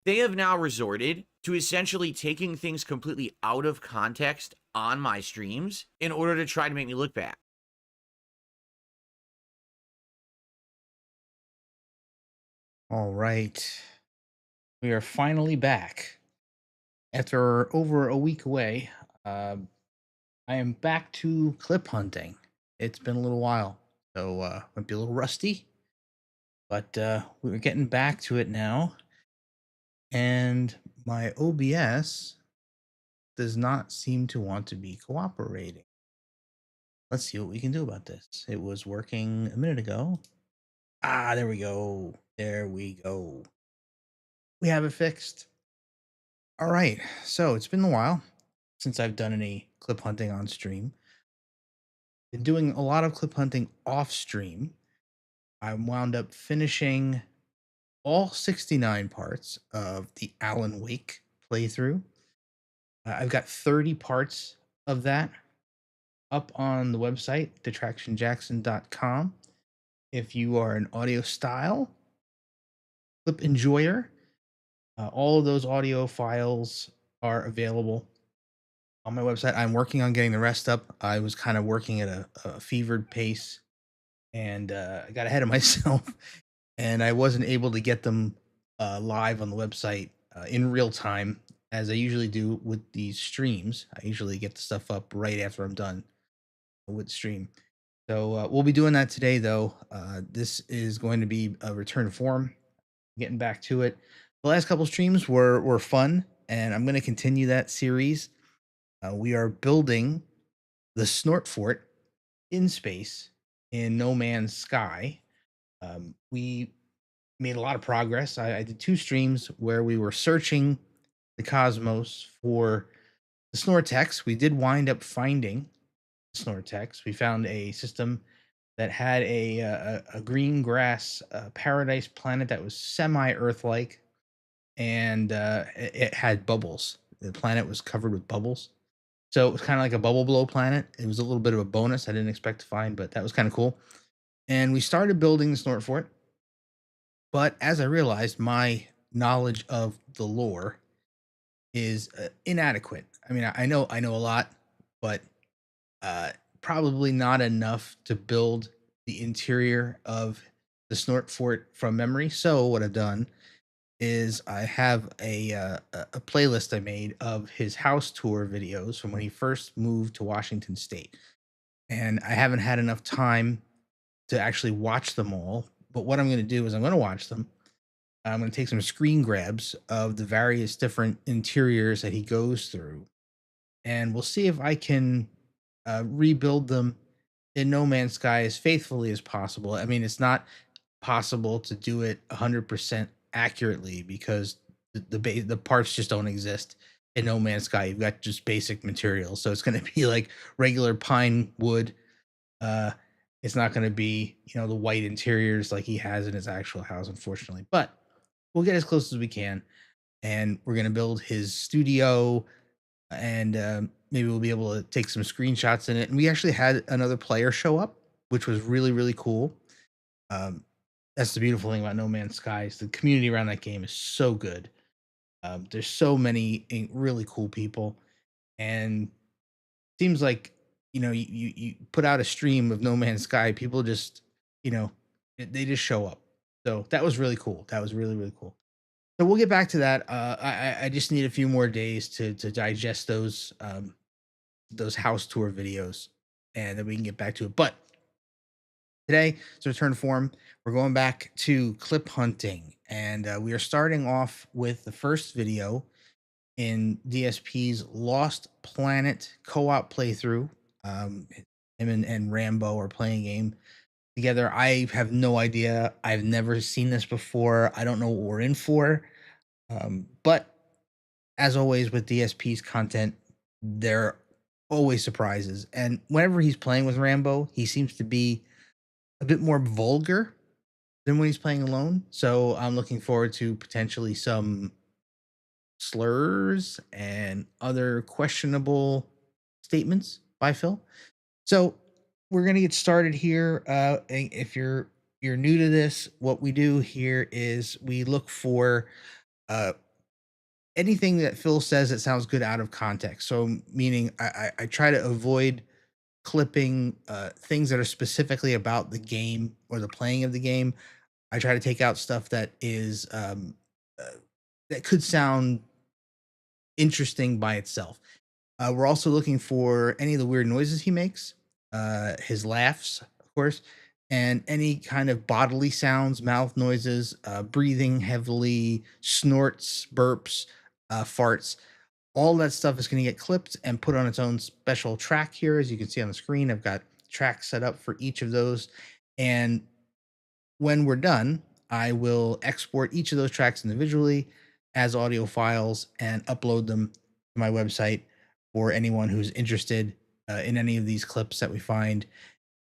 They have now resorted to essentially taking things completely out of context on my streams in order to try to make me look bad. All right. We are finally back. After over a week away, I am back to clip hunting. It's been a little while, so might be a little rusty, but we're getting back to it now. And my OBS does not seem to want to be cooperating. Let's see what we can do about this. It was working a minute ago. Ah, there we go. There we go. We have it fixed. All right. So it's been a while since I've done any clip hunting on stream. Been doing a lot of clip hunting off stream. I wound up finishing all 69 parts of the Alan Wake playthrough. I've got 30 parts of that up on the website, detractionjackson.com. If you are an audio style clip enjoyer, all of those audio files are available on my website. I'm working on getting the rest up. I was kind of working at a fevered pace, and I got ahead of myself, and I wasn't able to get them live on the website in real time as I usually do with these streams. I usually get the stuff up right after I'm done with the stream. So we'll be doing that today, though. This is going to be a return to form, getting back to it. The last couple streams were fun, and I'm going to continue that series. We are building the Snort Fort in space in No Man's Sky. We made a lot of progress. I did two streams where we were searching the cosmos for the Snortex. We did wind up finding Snortex. We found a system that had a green grass paradise planet that was semi-Earth-like, and it had bubbles. The planet was covered with bubbles. So it was kind of like a bubble blow planet. It was a little bit of a bonus I didn't expect to find, but that was kind of cool. And we started building the Snort Fort. But as I realized, my knowledge of the lore is inadequate. I mean, I know a lot, but uh, probably not enough to build the interior of the Snort Fort from memory. So what I've done is I have a playlist I made of his house tour videos from when he first moved to Washington State, and I haven't had enough time to actually watch them all. But what I'm going to do is I'm going to watch them. I'm going to take some screen grabs of the various different interiors that he goes through, and we'll see if I can rebuild them in No Man's Sky as faithfully as possible. I mean, it's not possible to do it 100% accurately because the parts just don't exist in No Man's Sky. You've got just basic materials, so it's going to be like regular pine wood. Uh, it's not going to be the white interiors like he has in his actual house, unfortunately. But we'll get as close as we can, and we're going to build his studio, and maybe we'll be able to take some screenshots in it. And we actually had another player show up, which was really really cool. Um, that's the beautiful thing about No Man's Sky is the community around that game is so good. There's so many really cool people, and seems like you put out a stream of No Man's Sky, people just they just show up. So that was really cool. That was really really cool. So we'll get back to that. I just need a few more days to digest those house tour videos, and then we can get back to it. But today, it's return form. We're going back to clip hunting, and we are starting off with the first video in DSP's Lost Planet co-op playthrough. Him and Rambo are playing a game together. I have no idea. I've never seen this before. I don't know what we're in for. But as always with DSP's content, there are always surprises. And whenever he's playing with Rambo, he seems to be a bit more vulgar than when he's playing alone. So I'm looking forward to potentially some slurs and other questionable statements by Phil. So we're gonna get started here. If you're new to this, what we do here is we look for anything that Phil says that sounds good out of context. So meaning I try to avoid clipping things that are specifically about the game or the playing of the game. I try to take out stuff that is uh, that could sound interesting by itself. We're also looking for any of the weird noises he makes, his laughs, of course, and any kind of bodily sounds, mouth noises, breathing heavily, snorts, burps, farts. All that stuff is going to get clipped and put on its own special track here. As you can see on the screen, I've got tracks set up for each of those. And when we're done, I will export each of those tracks individually as audio files and upload them to my website for anyone who's interested in any of these clips that we find.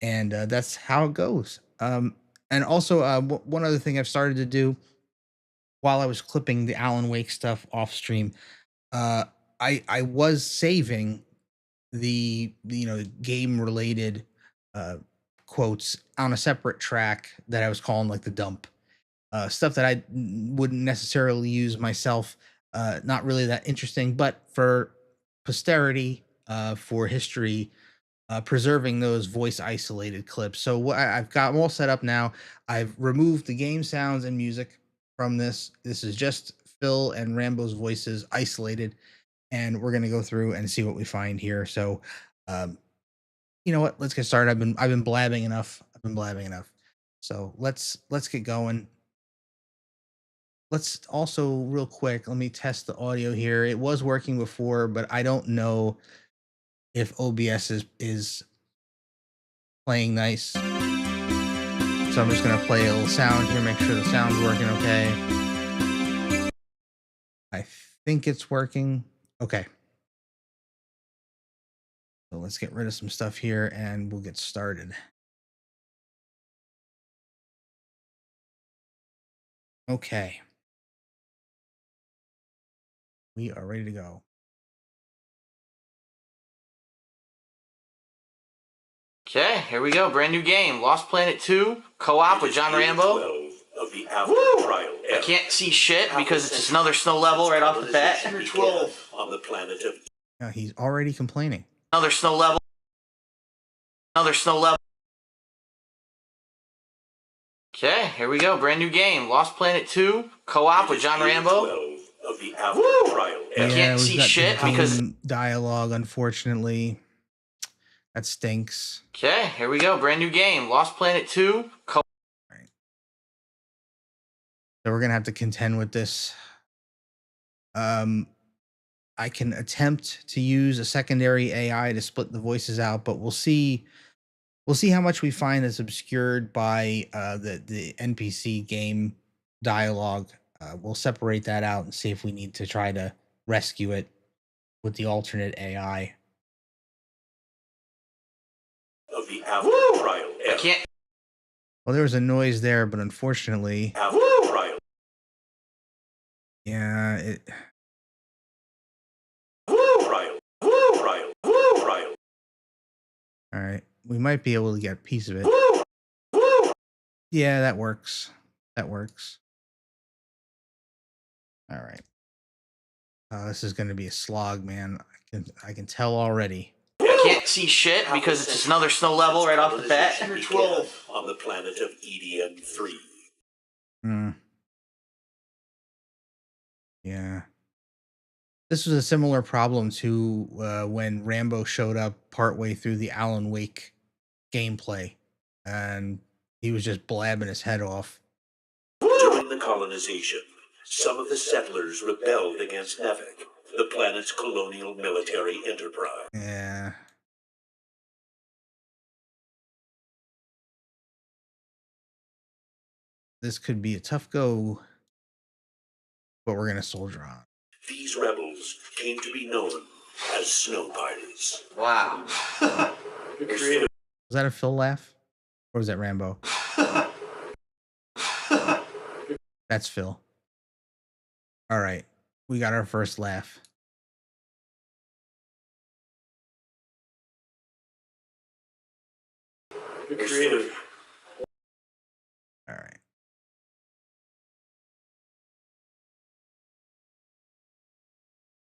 And that's how it goes. And also, one other thing I've started to do while I was clipping the Alan Wake stuff off stream, uh, I was saving the game related uh, quotes on a separate track that I was calling like the dump stuff that I wouldn't necessarily use myself. Not really that interesting, but for posterity, for history, preserving those voice isolated clips. So what I've got them all set up now. I've removed the game sounds and music from this. This is just Phil and Rambo's voices isolated, and we're gonna go through and see what we find here. So, um, you know what? Let's get started. I've been blabbing enough. I've been blabbing enough. So let's get going. Let's also real quick, let me test the audio here. It was working before, but I don't know if OBS is playing nice. So I'm just gonna play a little sound here, make sure the sound's working okay. I think it's working. Okay. So let's get rid of some stuff here and we'll get started. Okay. We are ready to go. Okay, here we go. Brand new game. Lost Planet 2, co-op with John Rambo. Of the Apple Woo! trial I can't see shit because it's just another snow level right off the bat. Number 12 on the planet of Now he's already complaining. Another snow level. Another snow level. Okay, here we go. Brand new game. Lost Planet 2, co-op with John Rambo. 12 of the Apple Woo! trial I can't see shit because dialogue, unfortunately. That stinks. Okay, here we go. Brand new game. Lost Planet 2, co-op. So we're gonna have to contend with this. I can attempt to use a secondary AI to split the voices out, but we'll see. We'll see how much we find that's obscured by the NPC game dialogue. We'll separate that out and see if we need to try to rescue it with the alternate AI. of the Apple Woo! trial. I can't. Well, there was a noise there, but unfortunately, Apple Woo! trial. yeah, it. Woo! Trial. Woo! Trial. Woo! Trial. All right, we might be able to get a piece of it. Woo! Woo! Yeah, that works. That works. All right. This is going to be a slog, man. I can tell already. I can't see shit because it's just another snow level right off the bat. Number 12 on the planet of EDM3. Hmm. Yeah. This was a similar problem to when Rambo showed up partway through the Alan Wake gameplay, and he was just blabbing his head off. During the colonization, some of the settlers rebelled against Nevik, the planet's colonial military enterprise. Yeah. This could be a tough go, but we're gonna soldier on. These rebels came to be known as snow parties. Wow. Was that a Phil laugh, or was that Rambo? That's Phil. All right, we got our first laugh. Creative. All right.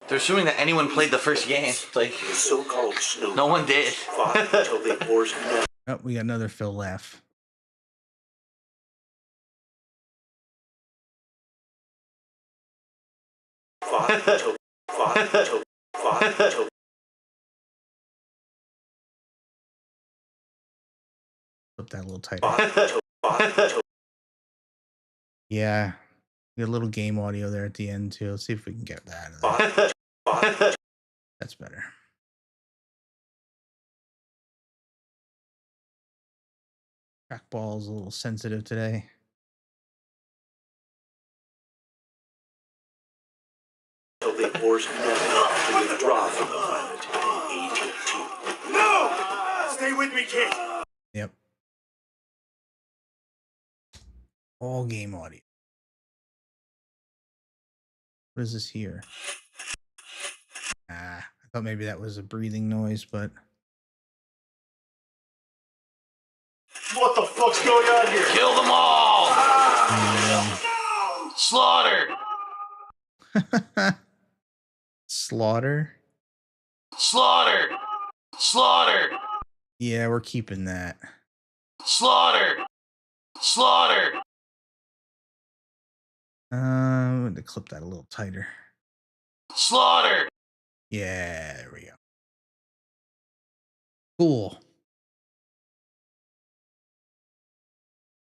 They're assuming that anyone played the first game. Like, The so-called snow no one did. fought until they forced Neville. Oh, we got another Phil laugh. Fought until Flip that a little tighter. Yeah. We got a little game audio there at the end too. Let's see if we can get that out of there. That's better. Trackball's a little sensitive today. Until they forced Neville to withdraw from the planet in 1802. No! Stay with me, kid! Yep. All game audio. What is this here? I thought maybe that was a breathing noise, but What the fuck's going on here? Kill them all! Slaughter! slaughter. Slaughter! Slaughter! Yeah, we're keeping that. Slaughter! Slaughter! I'm going to clip that a little tighter. Slaughter! Yeah, there we go. Cool.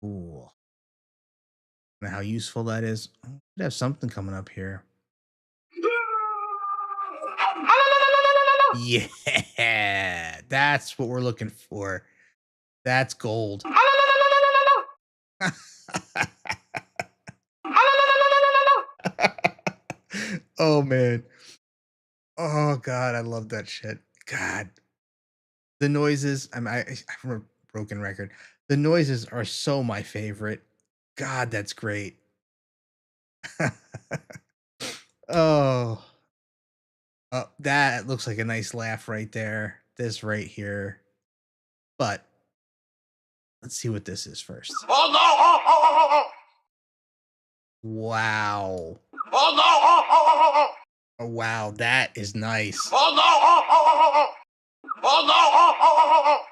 Cool. Know how useful that is. I should have something coming up here. Yeah, that's what we're looking for. That's gold. Oh man. Oh god, I love that shit. God. The noises, I'm a broken record. The noises are so my favorite. God, that's great. Oh. That looks like a nice laugh right there. This right here. But let's see what this is first. Oh no! Oh! Wow. Oh no! Oh, wow, that is nice. Oh no! Oh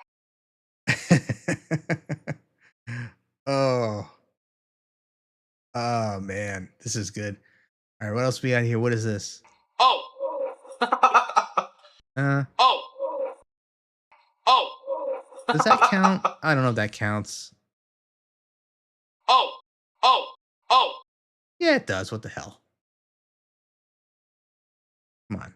no! Oh. Oh man, this is good. All right, what else we got here? What is this? Oh! Uh, Oh! Oh! does that count? I don't know if that counts. Oh! Oh! Oh! Yeah, it does. What the hell? Come on.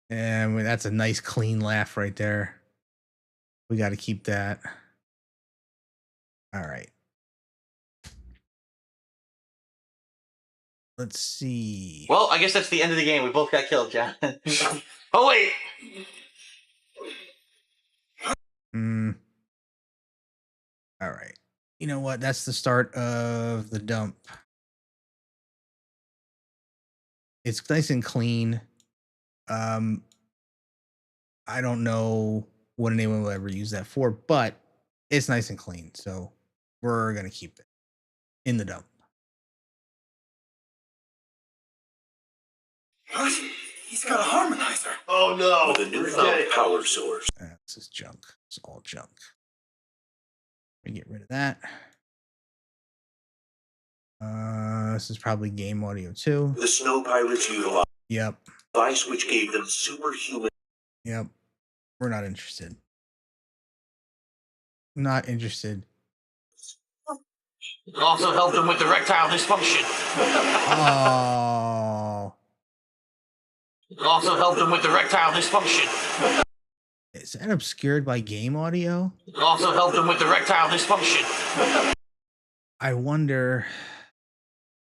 And that's a nice clean laugh right there. We got to keep that. All right. Let's see. Well, I guess that's the end of the game. We both got killed, John. Oh, wait! All right. You know what? That's the start of the dump. It's nice and clean. I don't know what anyone will ever use that for, but it's nice and clean. So we're going to keep it in the dump. What? He's got a harmonizer. Oh no. With a newfound power source. This is junk. It's all junk. We get rid of that. This is probably game audio too. The snow pirates utilized Yep. a device which gave them superhuman. Yep. We're not interested. Not interested. It also helped him with erectile dysfunction. Oh. It also helped him with erectile dysfunction. Is that obscured by game audio? It also helped him with erectile dysfunction. I wonder.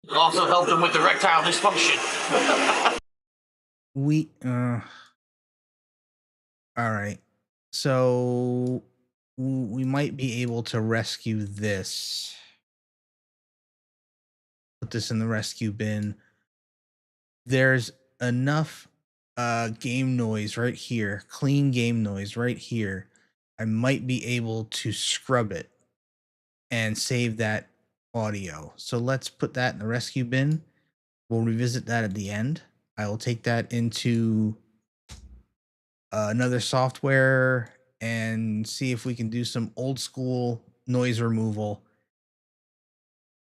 It also helped him with erectile dysfunction. All right. So we might be able to rescue this. Put this in the rescue bin. There's enough game noise right here, clean game noise right here. I might be able to scrub it and save that audio. So let's put that in the rescue bin. We'll revisit that at the end. I will take that into another software and see if we can do some old school noise removal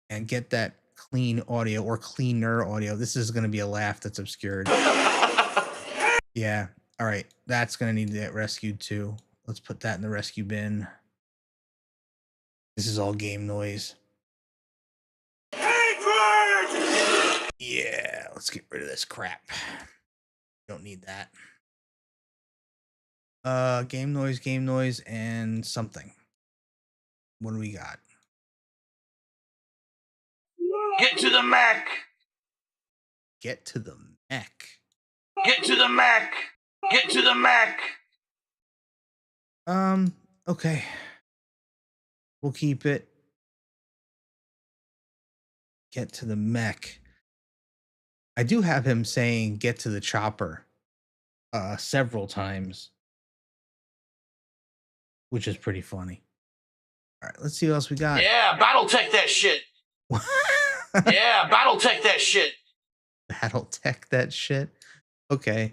and get that clean audio or cleaner audio. This is going to be a laugh that's obscured. Yeah. All right. That's going to need to get rescued too. Let's put that in the rescue bin. This is all game noise. Yeah. Let's get rid of this crap. Don't need that. Game noise, and something. What do we got? Get to the Mac. Get to the Mac. Get to the Mac. Get to the Mac. Okay. We'll keep it. Get to the mech. I do have him saying get to the chopper several times, which is pretty funny. All right, let's see what else we got. Yeah, BattleTech that shit. Yeah, BattleTech that shit. BattleTech that shit. Okay.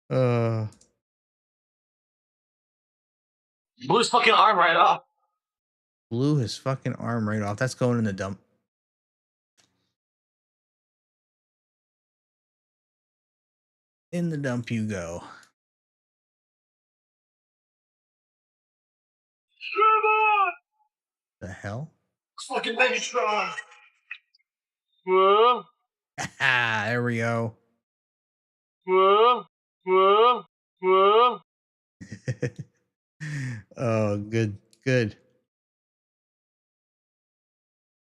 Blew his fucking arm right off. Blew his fucking arm right off. That's going in the dump. In the dump you go. The hell? Fucking Megatron. Whoa, There we go. whoa, whoa, whoa. Oh, good.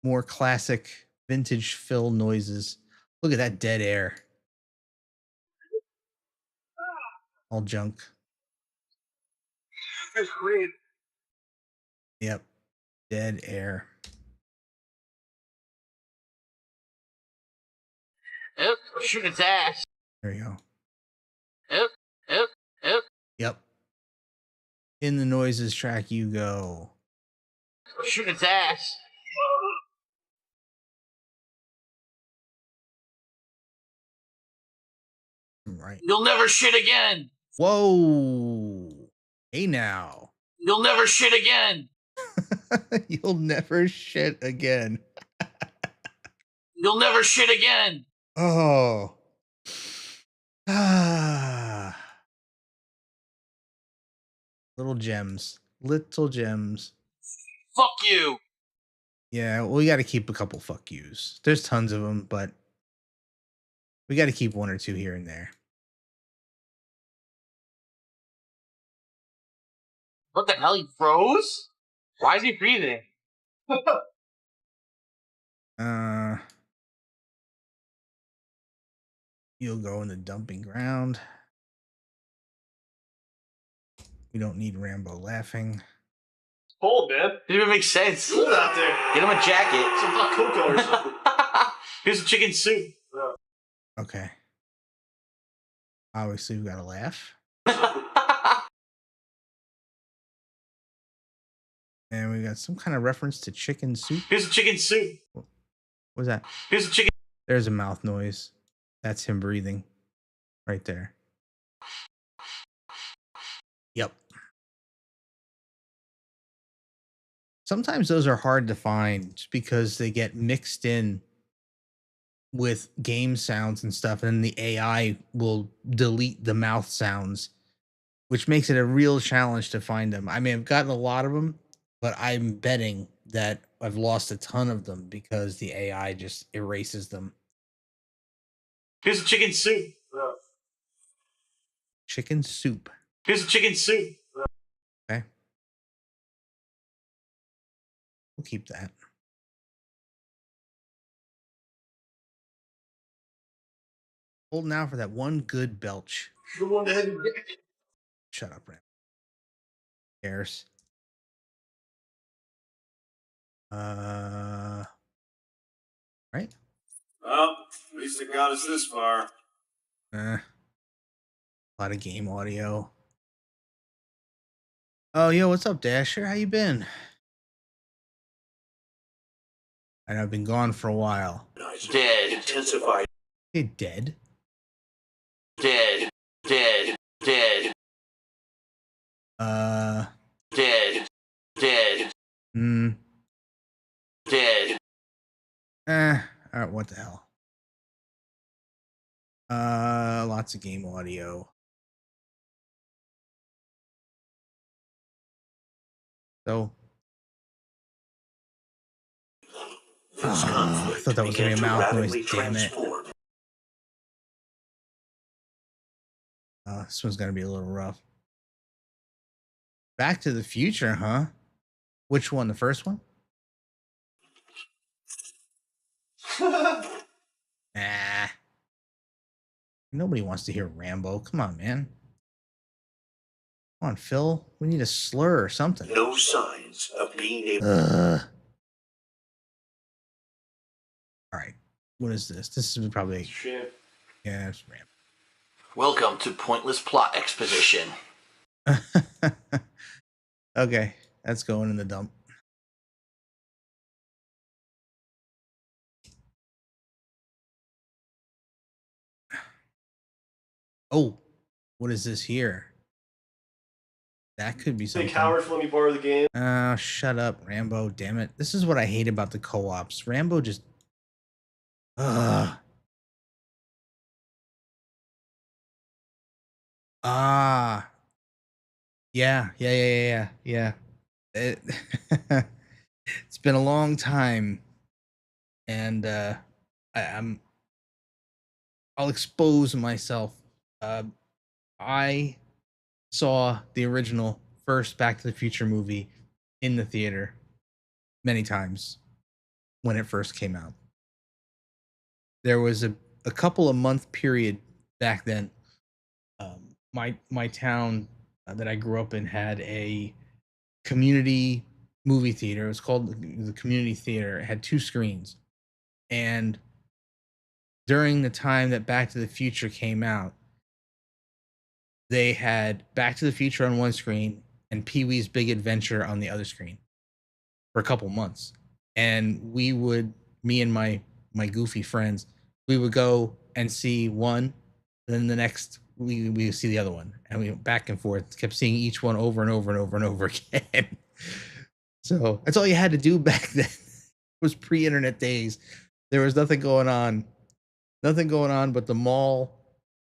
More classic vintage Phil noises. Look at that dead air. All junk. That's great. Yep. Dead air. Yep, shoot its ass. There you go. Yep. Yep. In the noises track you go. Shoot its ass. Right. You'll never shit again. Whoa. Hey now. You'll never shit again. You'll never shit again. You'll never shit again. Oh. Ah. Little gems. Little gems. Fuck you. Yeah, well, we got to keep a couple fuck yous. There's tons of them, but we got to keep one or two here and there. What the hell? He froze? Why is he breathing? You'll go in the dumping ground. We don't need Rambo laughing. Cold, man. Didn't even make sense. Cold out there. Get him a jacket. Some hot cocoa or something. Here's some chicken soup. Okay. Obviously, we got to laugh. And we got some kind of reference to chicken soup. Here's some chicken soup. What's that? Here's some chicken. There's a mouth noise. That's him breathing. Right there. Yep. Sometimes those are hard to find just because they get mixed in with game sounds and stuff, and the AI will delete the mouth sounds, which makes it a real challenge to find them. I mean, I've gotten a lot of them, but I'm betting that I've lost a ton of them because the AI just erases them. Here's some chicken soup. Chicken soup. Here's some chicken soup. Okay. We'll keep that. Holding out for that one good belch. The one that had Shut up, Ram. Cares. Right? Well, at least it got us this far. A lot of game audio. Oh, yo, what's up, Dasher? How you been? And I've been gone for a while. Dead. Intensified. Hey, dead? Dead. Dead. Dead. Dead. Dead. Hmm. Dead. Alright, what the hell? Lots of game audio. So. This I conflict thought that was gonna be a began to mouth noise, rapidly damn it. transform. This one's gonna be a little rough. Back to the Future, huh? Which one? The first one? Nah. Nobody wants to hear Rambo. Come on, man. Come on, Phil. We need a slur or something. No signs of being able. All right. What is this? This is probably. Shit. Yeah, it's Rambo. Welcome to Pointless Plot Exposition. Okay, that's going in the dump. Oh, what is this here? That could be something. Think Howard, let me borrow the game. Oh, shut up, Rambo. Damn it. This is what I hate about the co-ops. Rambo just. Ugh. Ah. Yeah. It, it's been a long time. And I'll expose myself. I saw the original first Back to the Future movie in the theater many times when it first came out. There was a couple of month period back then. My town that I grew up in had a community movie theater. It was called the community theater. It had 2 screens. And during the time that Back to the Future came out, they had Back to the Future on one screen and Pee-wee's Big Adventure on the other screen for a couple months. And we would, me and my goofy friends, we would go and see one, then the next we would see the other one, and we went back and forth, kept seeing each one over and over and over and over again. So that's all you had to do back then. It was pre-internet days. There was nothing going on but the mall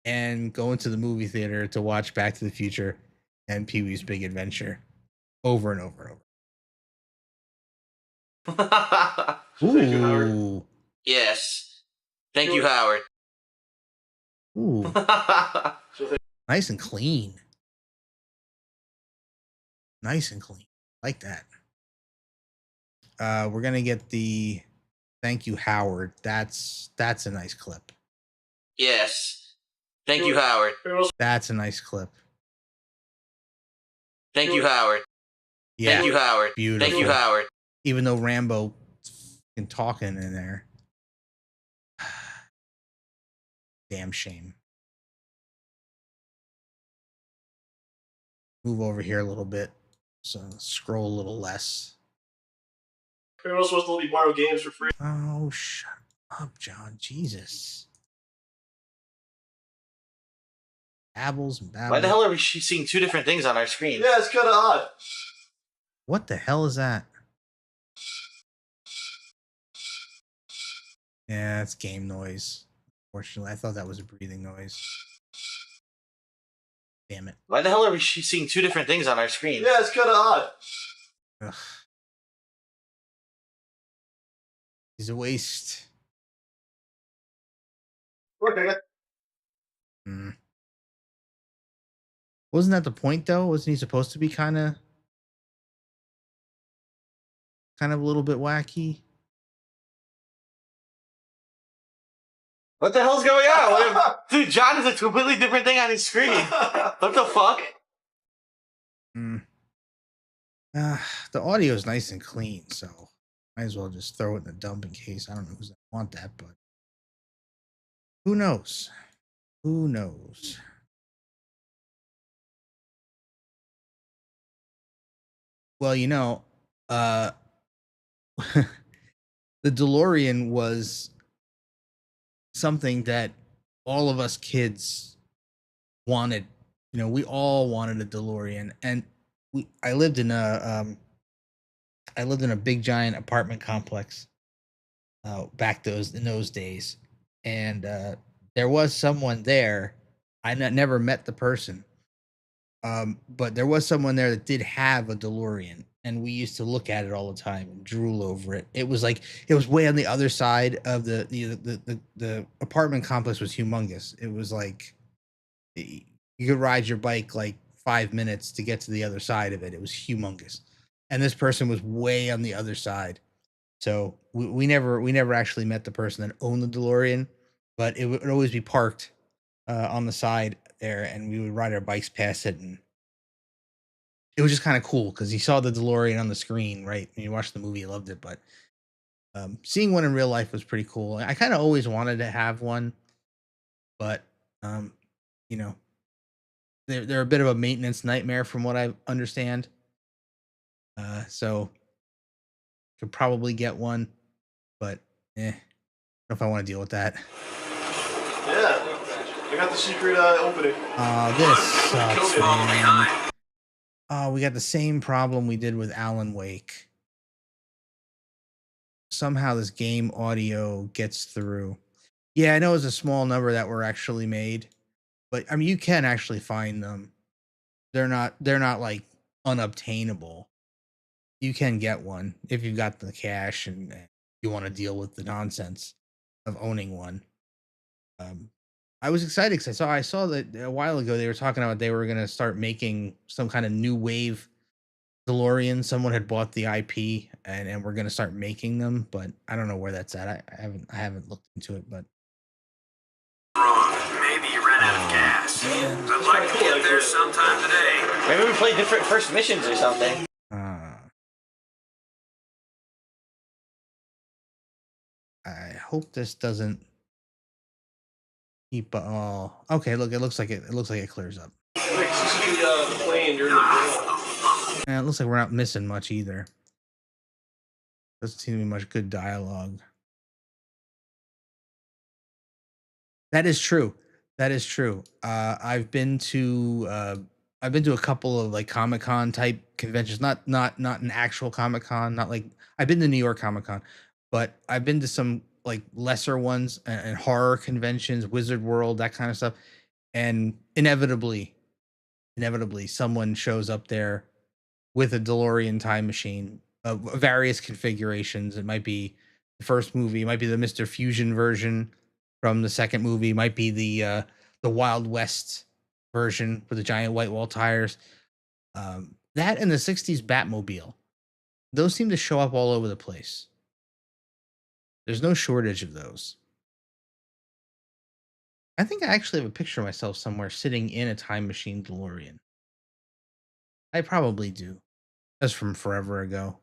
and going to the movie theater to watch Back to the Future and Pee-wee's Big Adventure over and over and over. Thank you, Howard. Ooh. Yes. Thank you, Howard. Ooh. Nice and clean. Nice and clean. Like that. We're gonna get the thank you, Howard. That's a nice clip. Yes. Thank you, Howard. That's a nice clip. Thank you, Howard. Yeah. Thank you, Howard. Beautiful. Thank you, Howard. Even though Rambo fucking talking in there. Damn shame. Move over here a little bit. So scroll a little less. You're not supposed to let me borrow games for free. Oh, shut up, John. Jesus. Babbles and babbles. Why the hell are we seeing 2 different things on our screen? Yeah, it's kind of odd. What the hell is that? Yeah, it's game noise. Unfortunately, I thought that was a breathing noise. Damn it. Why the hell are we seeing 2 different things on our screen? Yeah, it's kind of odd. Ugh. He's a waste. Look, I got Wasn't that the point though? Wasn't he supposed to be kind of a little bit wacky? What the hell's going on? Dude, John is a completely different thing on his screen. What the fuck? The audio is nice and clean, so might as well just throw it in the dump in case. I don't know who's gonna want that, but who knows? Who knows? Well, the DeLorean was something that all of us kids wanted. You know, we all wanted a DeLorean, and I lived in a big giant apartment complex back in those days, and there was someone there. Never met the person, but there was someone there that did have a DeLorean, and we used to look at it all the time and drool over it. It was way on the other side of the apartment complex was humongous. It was like you could ride your bike like 5 minutes to get to the other side of it. It was humongous, and this person was way on the other side. So we never actually met the person that owned the DeLorean, but it would always be parked on the side there, and we would ride our bikes past it, and it was just kind of cool because he saw the DeLorean on the screen, right? And you watched the movie, he loved it, but seeing one in real life was pretty cool. I kind of always wanted to have one, but you know, they're a bit of a maintenance nightmare from what I understand. So could probably get one, but I don't know if I want to deal with that. Yeah. I got the secret opening. This sucks, man. Oh, we got the same problem we did with Alan Wake. Somehow this game audio gets through. Yeah, I know it's a small number that were actually made, but I mean you can actually find them. They're not like unobtainable. You can get one if you've got the cash and you want to deal with the nonsense of owning one. I was excited because I saw that a while ago they were talking about they were going to start making some kind of new wave DeLorean. Someone had bought the IP and we're going to start making them, but I don't know where that's at. I haven't looked into it, but Maybe you ran out of gas. I'd like to get there sometime today. Maybe we play different first missions or something. I hope this doesn't keep. Oh, okay. Look, it looks like it clears up. Wait, this is the plane during the And it looks like we're not missing much either. Doesn't seem to be much good dialogue. That is true. That is true. I've been to a couple of like Comic-Con type conventions. Not an actual Comic-Con. Not like I've been to New York Comic-Con, but I've been to some like lesser ones and horror conventions, Wizard World, that kind of stuff. And inevitably someone shows up there with a DeLorean time machine of various configurations. It might be the first movie, it might be the Mr. Fusion version from the second movie, it might be the Wild West version with the giant white wall tires. That and the 60s Batmobile. Those seem to show up all over the place. There's no shortage of those. I think I actually have a picture of myself somewhere sitting in a time machine DeLorean. I probably do. That's from forever ago.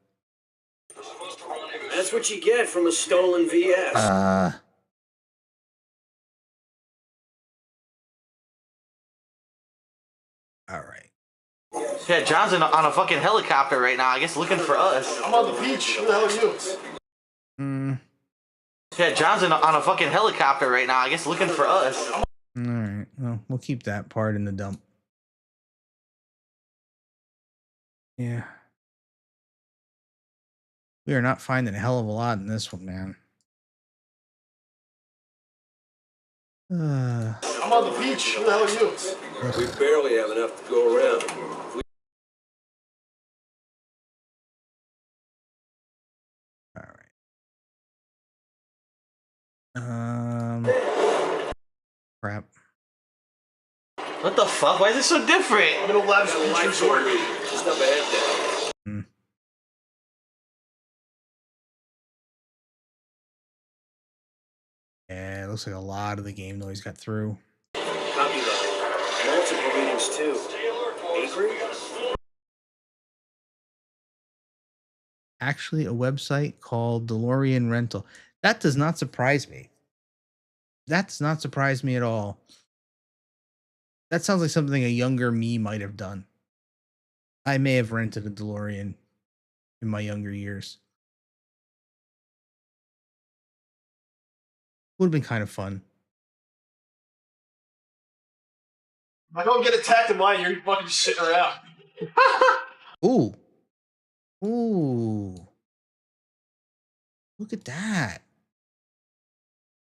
That's what you get from a stolen VS. All right. Yeah, John's on a fucking helicopter right now, I guess looking for us. I'm on the beach. Who the hell are you? Yeah, John's on a fucking helicopter right now, I guess looking for us. All right. Well, we'll keep that part in the dump. Yeah. We are not finding a hell of a lot in this one, man. I'm on the beach. Who the hell are you? We barely have enough to go around. All right. Crap. What the fuck? Why is it so different? I'm in a lavish beach resort. Just up ahead there. Yeah, it looks like a lot of the game noise got through. Copy that. Multiple readings too. Acre? Actually, a website called DeLorean Rental. That does not surprise me. That does not surprise me at all. That sounds like something a younger me might have done. I may have rented a DeLorean in my younger years. Would have been kind of fun. I don't get attacked in mine. You're fucking just sitting around. Ooh. Ooh. Look at that.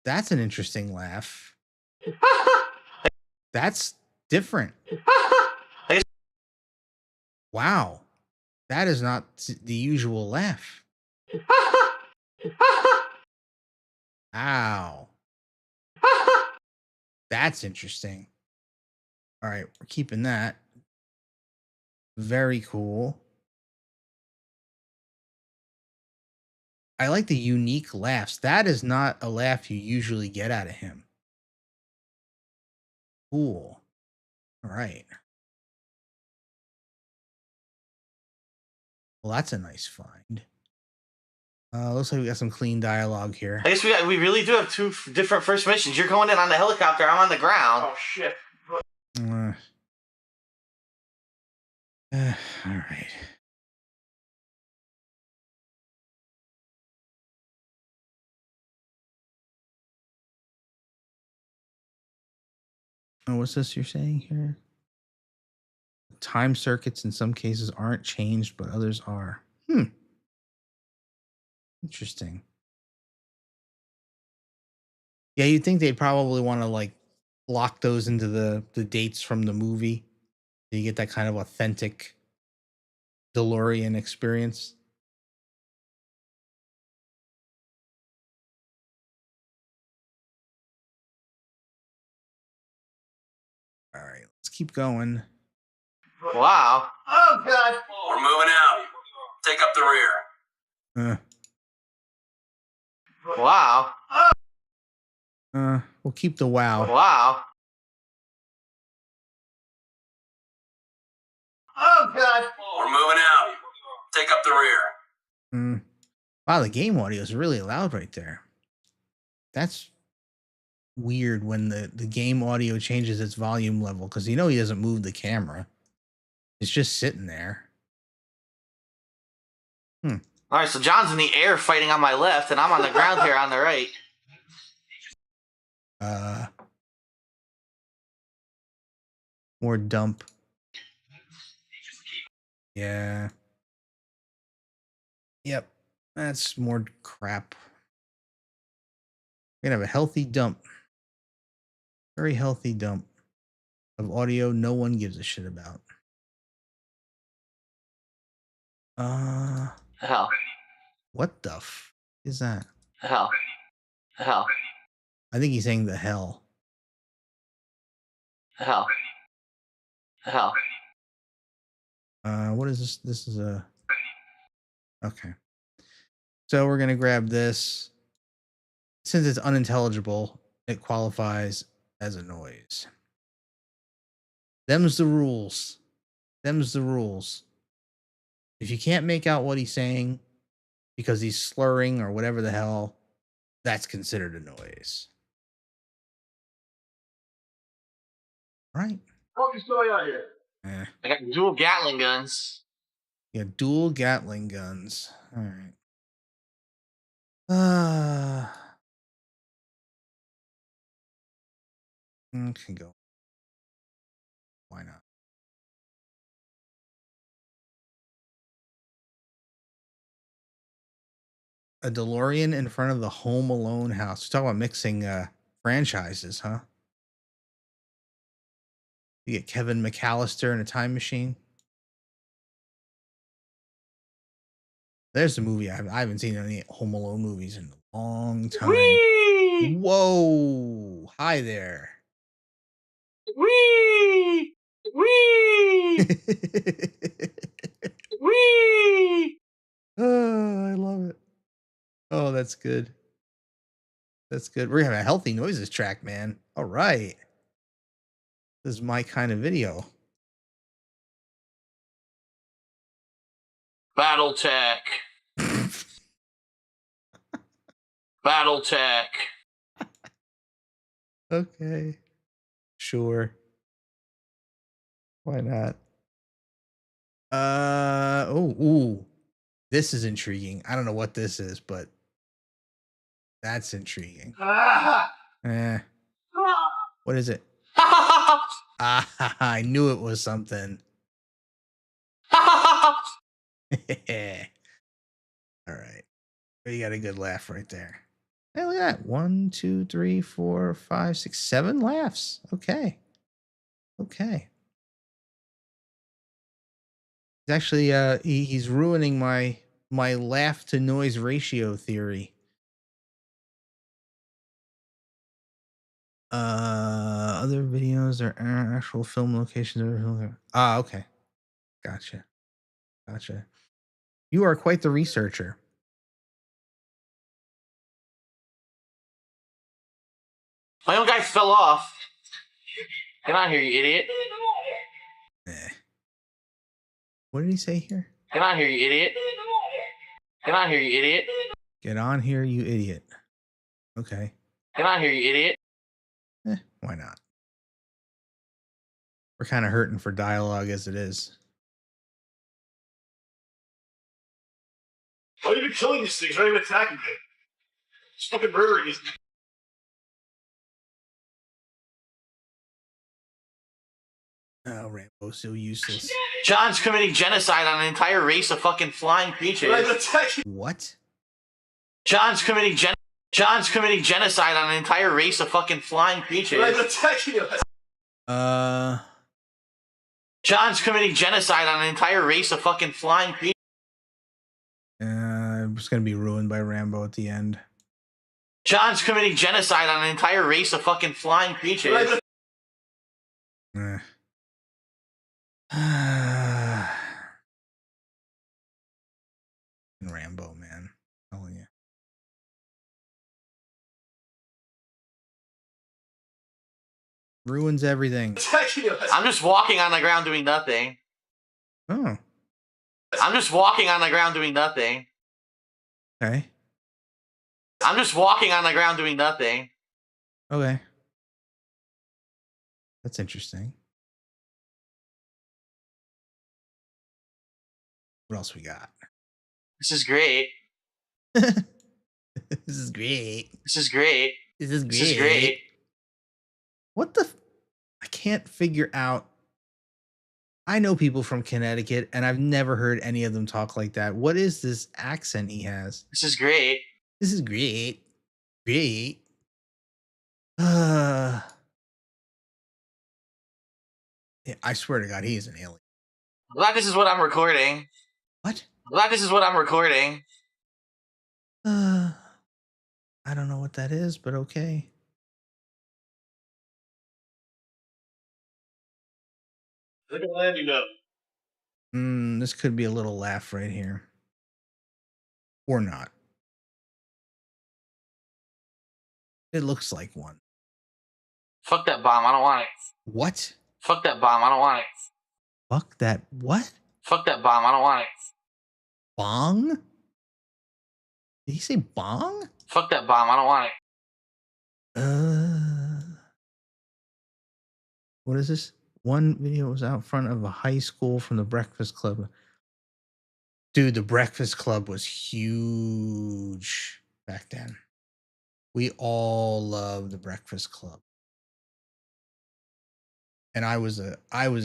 That's an interesting laugh. That's different. Wow. That is not the usual laugh. Ow. That's interesting. All right, we're keeping that. Very cool. I like the unique laughs. That is not a laugh you usually get out of him. Cool. All right. Well, that's a nice find. Looks like we got some clean dialogue here. I guess we really do have two different first missions. You're going in on the helicopter. I'm on the ground. Oh shit. All right. Oh, what's this you're saying here? Time circuits in some cases aren't changed, but others are. Interesting. Yeah, you'd think they'd probably want to like lock those into the dates from the movie. So you get that kind of authentic DeLorean experience. All right, let's keep going. Wow. Oh god. We're moving out. Take up the rear. Wow. We'll keep the wow. Wow. Oh god. We're moving out. Take up the rear. Wow, the game audio is really loud right there. That's weird when the game audio changes its volume level because you know he doesn't move the camera. It's just sitting there. All right, so John's in the air fighting on my left, and I'm on the ground here on the right. More dump. Yeah. Yep. That's more crap. We're gonna have a healthy dump. Very healthy dump of audio no one gives a shit about. Hell. What the f is that? Hell. Hell. I think he's saying the hell. Hell. Hell. What is this? This is a... Okay. So we're going to grab this. Since it's unintelligible, it qualifies as a noise. Them's the rules. Them's the rules. If you can't make out what he's saying because he's slurring or whatever the hell, that's considered a noise. All right. What's going on here? I got dual Gatling guns. Yeah, dual Gatling guns. All right. Okay, go. Why not? A DeLorean in front of the Home Alone house. Talk about mixing franchises, huh? You get Kevin McAllister in a time machine. There's a movie I haven't seen any Home Alone movies in a long time. Whee! Whoa! Hi there. Whee! Whee! Whee! Oh, I love it. Oh, that's good. That's good. We're gonna have a healthy noises track, man. All right. This is my kind of video. Battletech. Battletech. Okay. Sure. Why not? Ooh. This is intriguing. I don't know what this is, but That's intriguing. Ah! Eh. What is it? I knew it was something. All right. You got a good laugh right there. Hey, look at that. 1, 2, 3, 4, 5, 6, 7 laughs. Okay. Okay. He's actually he's ruining my laugh to noise ratio theory. Other videos are actual film locations. Okay. Gotcha. You are quite the researcher. My own guy fell off. Get on here, you idiot. What did he say here? Get on here, you idiot. Get on here, you idiot. Get on here, you idiot. Okay. Get on here, you idiot. Why not? We're kind of hurting for dialogue as it is. Why are you even killing these things? They're not even attacking me. It's fucking murdering these. Oh, Rambo's so useless. John's committing genocide on an entire race of fucking flying creatures. They're not even attacking me. What? John's committing genocide on an entire race of fucking flying creatures. They're not even attacking you. John's committing genocide on an entire race of fucking flying creatures. It's gonna be ruined by Rambo at the end. John's committing genocide on an entire race of fucking flying creatures. Rambo, man. I'm telling you. Ruins everything. I'm just walking on the ground doing nothing. Oh. I'm just walking on the ground doing nothing. Okay. I'm just walking on the ground doing nothing. Okay. That's interesting. What else we got? This is great. This is great. This is great. This is great. This is great. What the? I can't figure out. I know people from Connecticut, and I've never heard any of them talk like that. What is this accent he has? This is great. This is great. Great. Yeah, I swear to God, he is an alien. I'm glad this is what I'm recording. What? I'm glad this is what I'm recording. I don't know what that is, but okay. Look at landing up. This could be a little laugh right here. Or not. It looks like one. Fuck that bomb. I don't want it. What? Fuck that bomb. I don't want it. Fuck that. What? Fuck that bomb. I don't want it. Bong? Did he say bong? Fuck that bomb. I don't want it. What is this? One video was out front of a high school from the Breakfast Club. Dude, the Breakfast Club was huge back then. We all loved the Breakfast Club. And I was a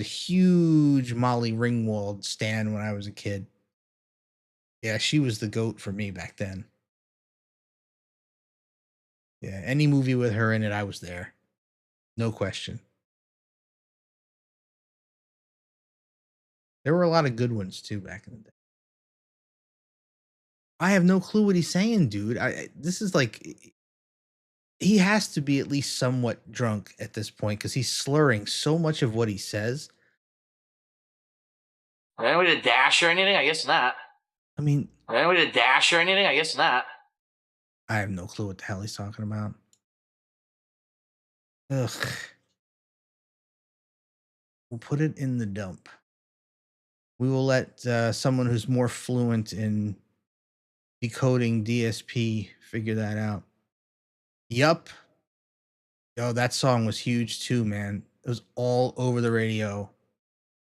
huge Molly Ringwald stan when I was a kid. Yeah, she was the GOAT for me back then. Yeah, any movie with her in it, I was there. No question. There were a lot of good ones too back in the day. I have no clue what he's saying, dude. This is like, he has to be at least somewhat drunk at this point because he's slurring so much of what he says. Are there any way to dash or anything? I guess not. I mean, Are there any way to dash or anything? I guess not. I have no clue what the hell he's talking about. Ugh. We'll put it in the dump. We will let someone who's more fluent in decoding DSP figure that out. Yup. Yo, that song was huge too, man. It was all over the radio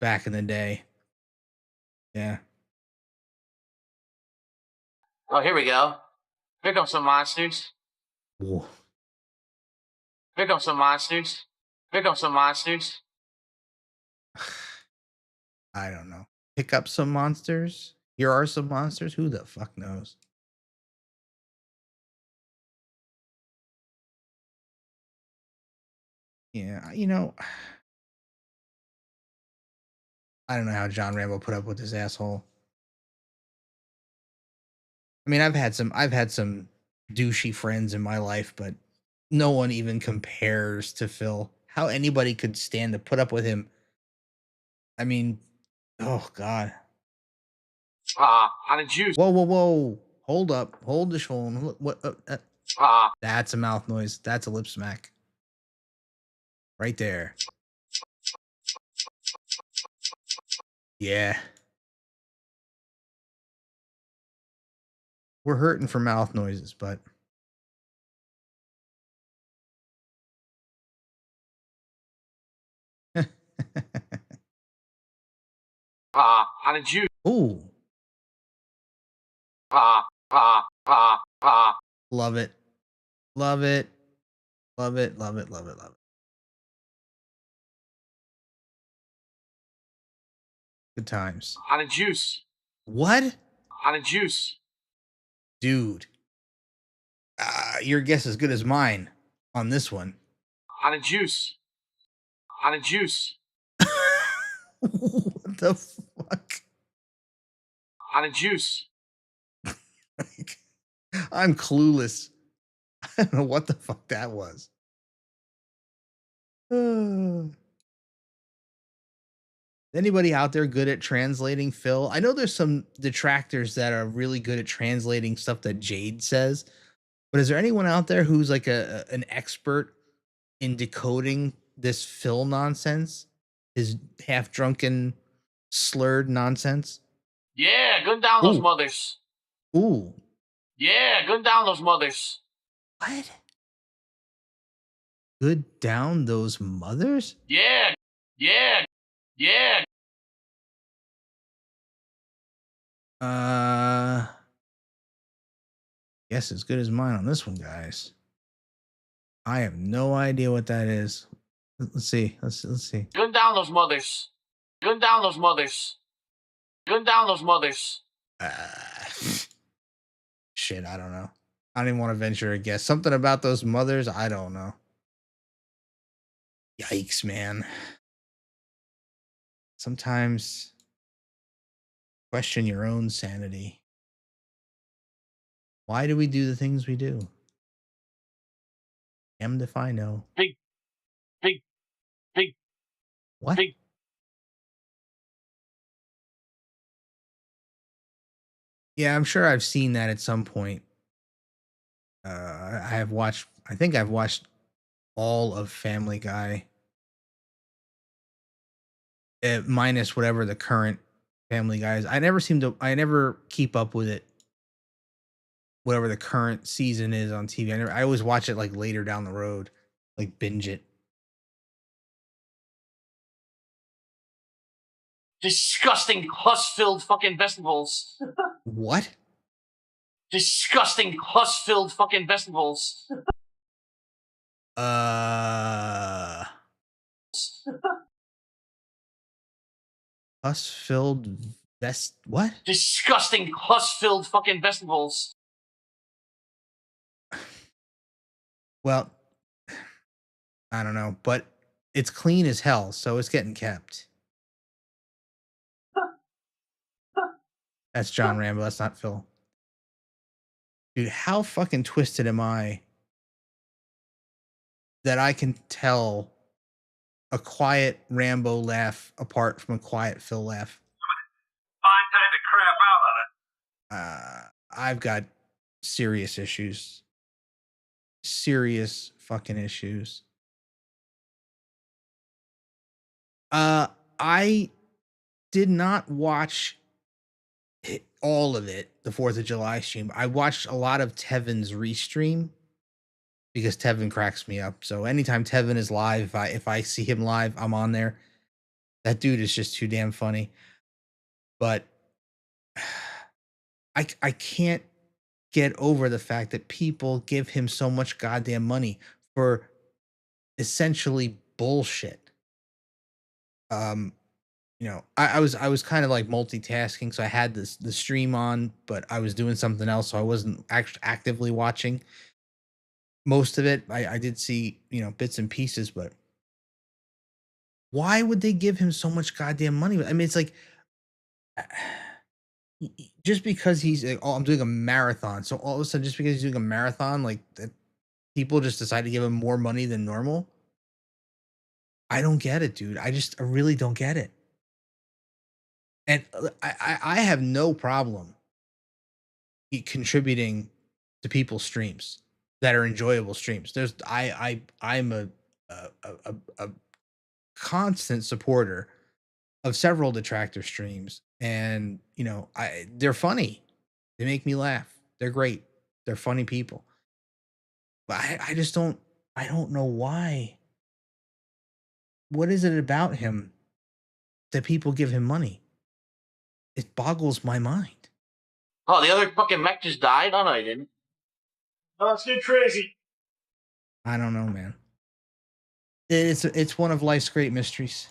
back in the day. Yeah. Oh, here we go. Here comes some monsters. Whoa. Pick up some monsters. Pick up some monsters. I don't know. Pick up some monsters. Here are some monsters. Who the fuck knows? Yeah, you know, I don't know how John Rambo put up with this asshole. I mean, I've had some douchey friends in my life, but no one even compares to Phil. How anybody could stand to put up with him? I mean, oh God. On a juice. Whoa, whoa, whoa! Hold up, hold the phone. What? That's a mouth noise. That's a lip smack. Right there. Yeah. We're hurting for mouth noises, but On a juice. ooh, love it, love it, love it, love it, love it, love it. Good times. On a juice. What, On a juice. dude? Your guess is as good as mine on this one. On a juice. On a juice. What the fuck? On a juice. I'm clueless. I don't know what the fuck that was. Anybody out there good at translating Phil? I know there's some detractors that are really good at translating stuff that Jade says, but is there anyone out there who's like an expert in decoding this Phil nonsense? His half drunken, slurred nonsense? Yeah, gun down those Ooh. mothers. Ooh. Yeah, gun down those mothers. What? Good down those mothers? Yeah, yeah, yeah. Guess as good as mine on this one, guys. I have no idea what that is. Let's see. Let's see. Gun down those mothers. Gun down those mothers. Gun down those mothers. Shit, I don't know. I don't even want to venture a guess. Something about those mothers, I don't know. Yikes, man. Sometimes question your own sanity. Why do we do the things we do? Damned if I know. Big. What? Big. Yeah, I'm sure I've seen that at some point. I think I've watched all of Family Guy. Minus whatever the current Family Guy is. I never keep up with it. Whatever the current season is on TV. I always watch it like later down the road, like binge it. Disgusting pus-filled fucking vegetables. What? Disgusting pus-filled fucking vegetables. Pus-filled what? Disgusting pus-filled fucking vegetables. Well, I don't know, but it's clean as hell, so it's getting kept. That's John Rambo. That's not Phil. Dude, how fucking twisted am I that I can tell a quiet Rambo laugh apart from a quiet Phil laugh? Fine time to crap out on it. I've got serious issues. Serious fucking issues. I did not watch all of it, the 4th of July stream. I watched a lot of Tevin's restream because Tevin cracks me up. So anytime Tevin is live, if I see him live, I'm on there. That dude is just too damn funny. But I can't get over the fact that people give him so much goddamn money for essentially bullshit. You know, I was kind of like multitasking, so I had the stream on, but I was doing something else, so I wasn't actually actively watching most of it. I did see, you know, bits and pieces, but why would they give him so much goddamn money? I mean, it's like just because he's like, oh, I'm doing a marathon, so all of a sudden, just because he's doing a marathon, like that, people just decide to give him more money than normal. I don't get it, dude. I really don't get it. And I have no problem contributing to people's streams that are enjoyable streams. I'm a constant supporter of several detractor streams, and you know, they're funny. They make me laugh. They're great. They're funny people. But I just don't. I don't know why. What is it about him that people give him money? It boggles my mind. Oh, the other fucking mech just died? Oh, no, he didn't. Oh, it's getting crazy. I don't know, man. It's one of life's great mysteries.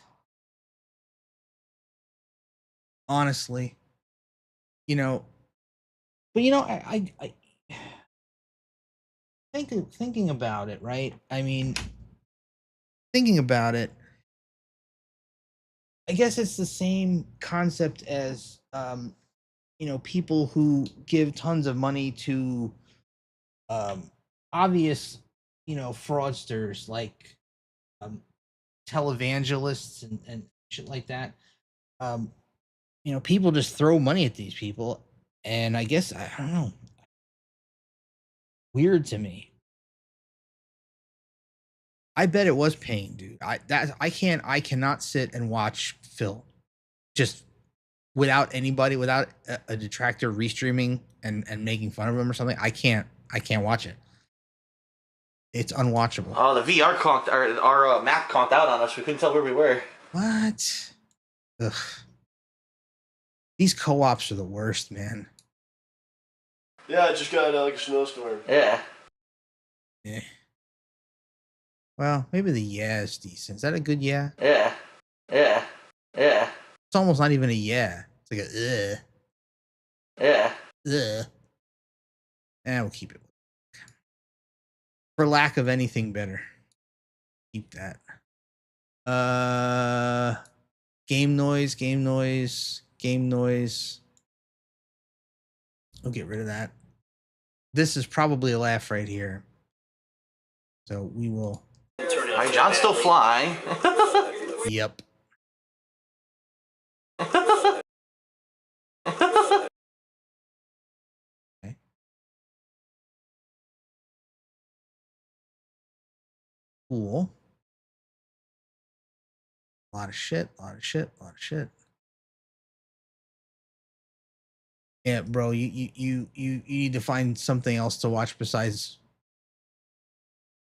Honestly, you know, but you know, I thinking about it, right? I mean, thinking about it, I guess it's the same concept as you know, people who give tons of money to obvious, you know, fraudsters like televangelists and shit like that. You know, people just throw money at these people, and I guess I don't know. Weird to me. I bet it was pain, dude. I cannot sit and watch Phil just without anybody, without a detractor restreaming and making fun of him or something. I can't watch it. It's unwatchable. Oh, the VR conked our map conked out on us. We couldn't tell where we were. What? Ugh. These co-ops are the worst, man. Yeah, I just got like a snowstorm. Yeah. Yeah. Well, maybe the yeah is decent. Is that a good yeah? Yeah. Yeah. Yeah. It's almost not even a yeah. It's like a ugh. Yeah. Ugh. We'll keep it. For lack of anything better. Keep that. Game noise. We'll get rid of that. This is probably a laugh right here. So we will. All right, John's still flying. Yep. Okay. Cool. A lot of shit. Yeah, bro, you need to find something else to watch besides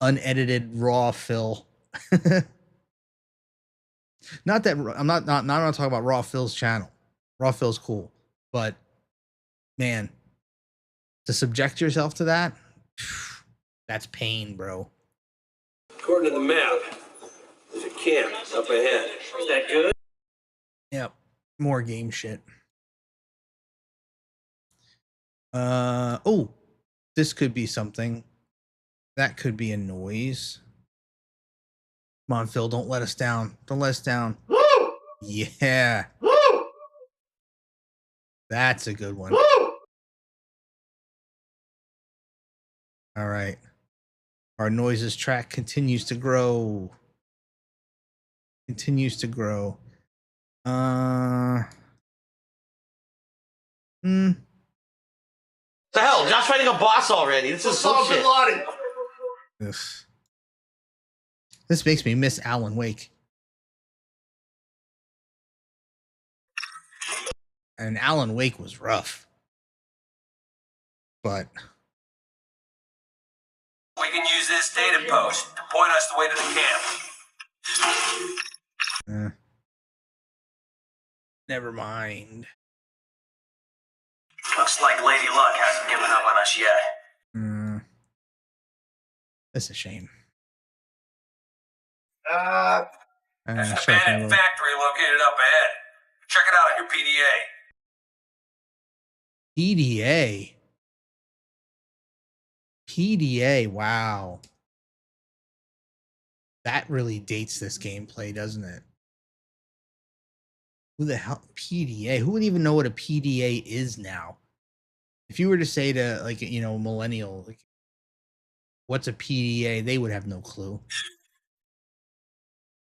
unedited raw Phil. Not that I'm not talking about raw Phil's channel. Raw Phil's cool, but man, to subject yourself to that, that's pain, bro. According to the map, there's a camp up ahead. Is that good? Yep, more game shit. Oh, this could be something. That could be a noise. Come on, Phil, don't let us down. Don't let us down. Woo! Yeah. Woo! That's a good one. Woo! All right. Our noises track continues to grow. The hell? John's fighting a boss already. This is bullshit. Ugh. This makes me miss Alan Wake. And Alan Wake was rough. But We can use this data post to point us the way to the camp. never mind. Looks like Lady Luck hasn't given up on us yet. That's a shame. There's an Shut up, abandoned Rambo. factory located up ahead. Check it out on your PDA. PDA. PDA, wow. That really dates this gameplay, doesn't it? Who the hell? PDA? Who would even know what a PDA is now? If you were to say to, like, you know, a millennial, like, what's a PDA? They would have no clue.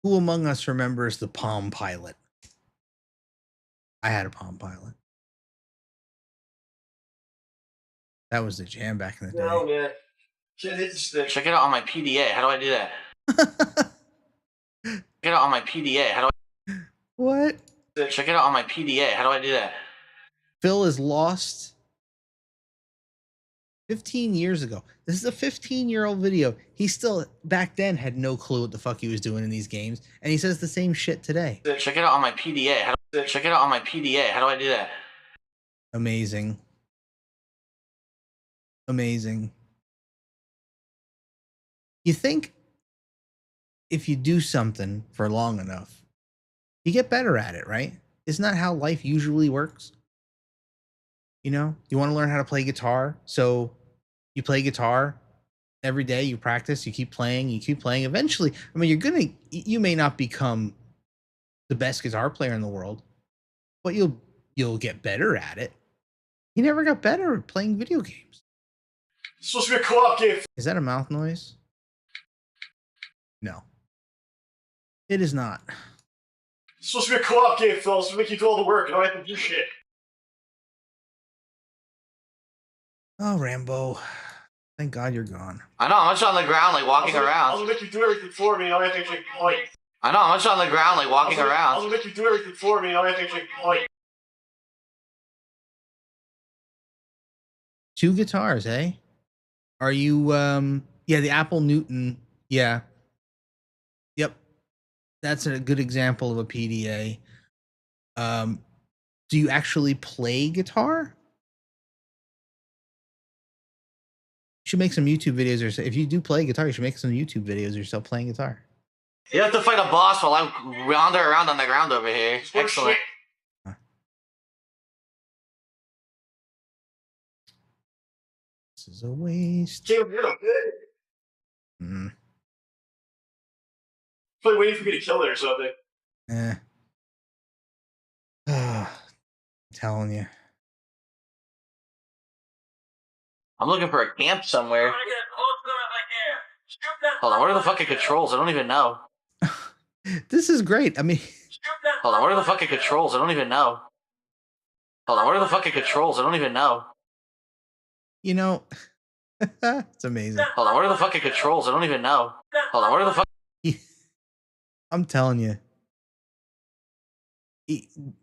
Who among us remembers the Palm Pilot? I had a Palm Pilot. That was the jam back in the day. No, man. Can't hit the stick. Check it out on my PDA. How do I do that? Check it out on my PDA. How do What? I check it out on my PDA? How do I do that? Phil is lost 15 years ago. This is a 15-year-old video. He still, back then, had no clue what the fuck he was doing in these games. And he says the same shit today. Check it out on my PDA. How do check it out on my PDA? How do I do that? Amazing. Amazing. You think if you do something for long enough, you get better at it, right? Isn't that how life usually works? You know, you want to learn how to play guitar, so you play guitar every day, you practice, you keep playing. Eventually, I mean, you may not become the best guitar player in the world, but you'll get better at it. He never got better at playing video games. It's supposed to be a co-op game. Is that a mouth noise? No. It is not. It's supposed to be a co-op game, Phil. It's supposed to make you do all the work. I don't have to do shit. Oh, Rambo. Thank God you're gone. I know. I'm just on the ground, like walking I'll around. make you do everything for me. I don't have to actually point. I know. I'm just on the ground, like walking I'll around. make you do everything for me. I don't have to actually point. 2 guitars, eh? Are you, yeah, the Apple Newton. Yeah. Yep. That's a good example of a PDA. Do you actually play guitar? You should make some YouTube videos, or if you do play guitar, you should make some YouTube videos of yourself playing guitar. You have to fight a boss while I wander around on the ground over here. Excellent. This is a waste. Can't hit him. Mm. Probably waiting for me to kill it or something. I'm telling you. I'm looking for a camp somewhere. Hold on, what are the fucking controls? I don't even know. This is great. I mean, Hold on, what are the fucking controls? I don't even know. Hold on, what are the fucking controls? I don't even know. you know, it's amazing. Hold on, what are the fucking controls? I don't even know. Hold on, what are the fuck? I'm telling you.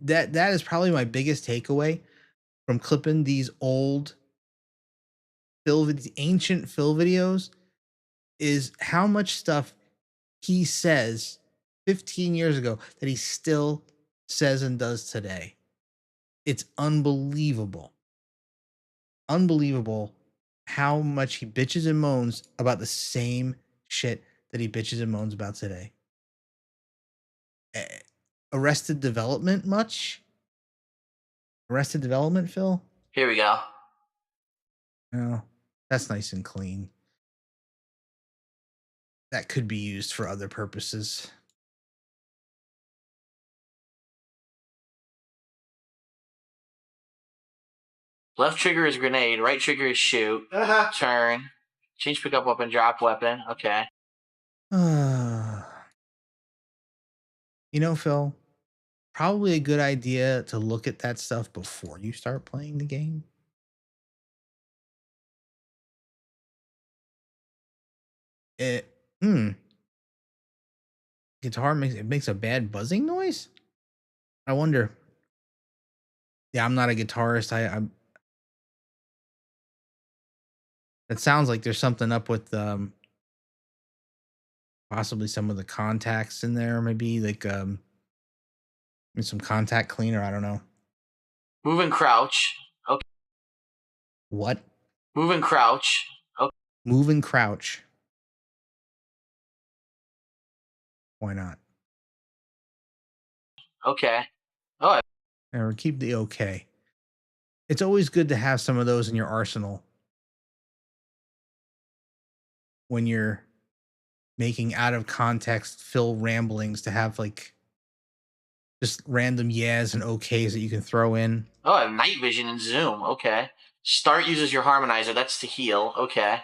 That is probably my biggest takeaway from clipping these old ancient Phil videos is how much stuff he says 15 years ago that he still says and does today. It's unbelievable. Unbelievable how much he bitches and moans about the same shit that he bitches and moans about today. Arrested Development much? Arrested Development, Phil? Here we go. No, that's nice and clean. That could be used for other purposes. Left trigger is grenade, right trigger is shoot. Turn. Change pickup weapon, drop weapon. Okay. You know, Phil, probably a good idea to look at that stuff before you start playing the game. Guitar makes a bad buzzing noise? I wonder. Yeah, I'm not a guitarist. I'm it sounds like there's something up with possibly some of the contacts in there, maybe like some contact cleaner, I don't know. Move and crouch. Okay. What? Move and crouch. Okay. Move and crouch. Why not? Okay. Oh, Or keep the okay. It's always good to have some of those in your arsenal when you're making out of context Phil ramblings, to have like just random yes and okays that you can throw in. oh, I have night vision and zoom. Okay. Start uses your harmonizer. That's to heal. Okay.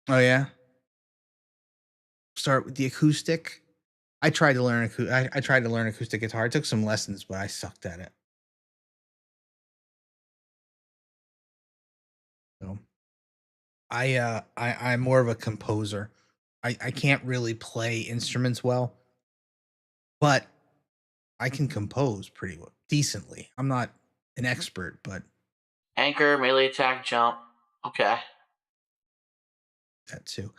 Oh yeah. Start with the acoustic. I tried to learn I tried to learn acoustic guitar. I took some lessons, but I sucked at it. So I'm more of a composer. I can't really play instruments well, but I can compose pretty well, decently. I'm not an expert, but Anchor, melee attack, jump. Okay. that too.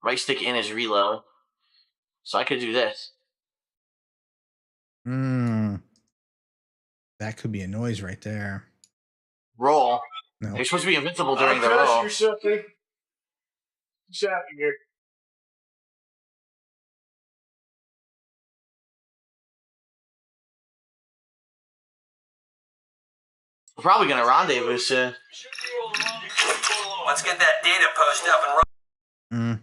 Right stick in is reload. So I could do this. That could be a noise right there. Roll. No. You're supposed to be invincible during the Crash, roll. you're something. What's happening here? We're probably gonna rendezvous soon. Let's get that data post up and running.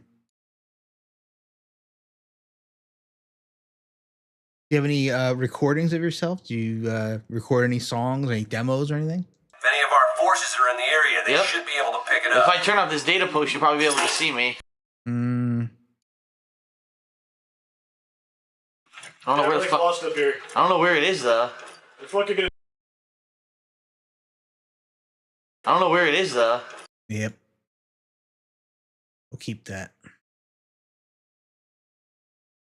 Do you have any recordings of yourself? Do you record any songs, any demos or anything? If any of our forces are in the area, they Yep. should be able to pick it If up. I turn off this data post, you'll probably be able to see me. I don't know where the fuck. Lost up here. I don't know where it is though. They're fucking gonna. I don't know where it is though. Yep. We'll keep that.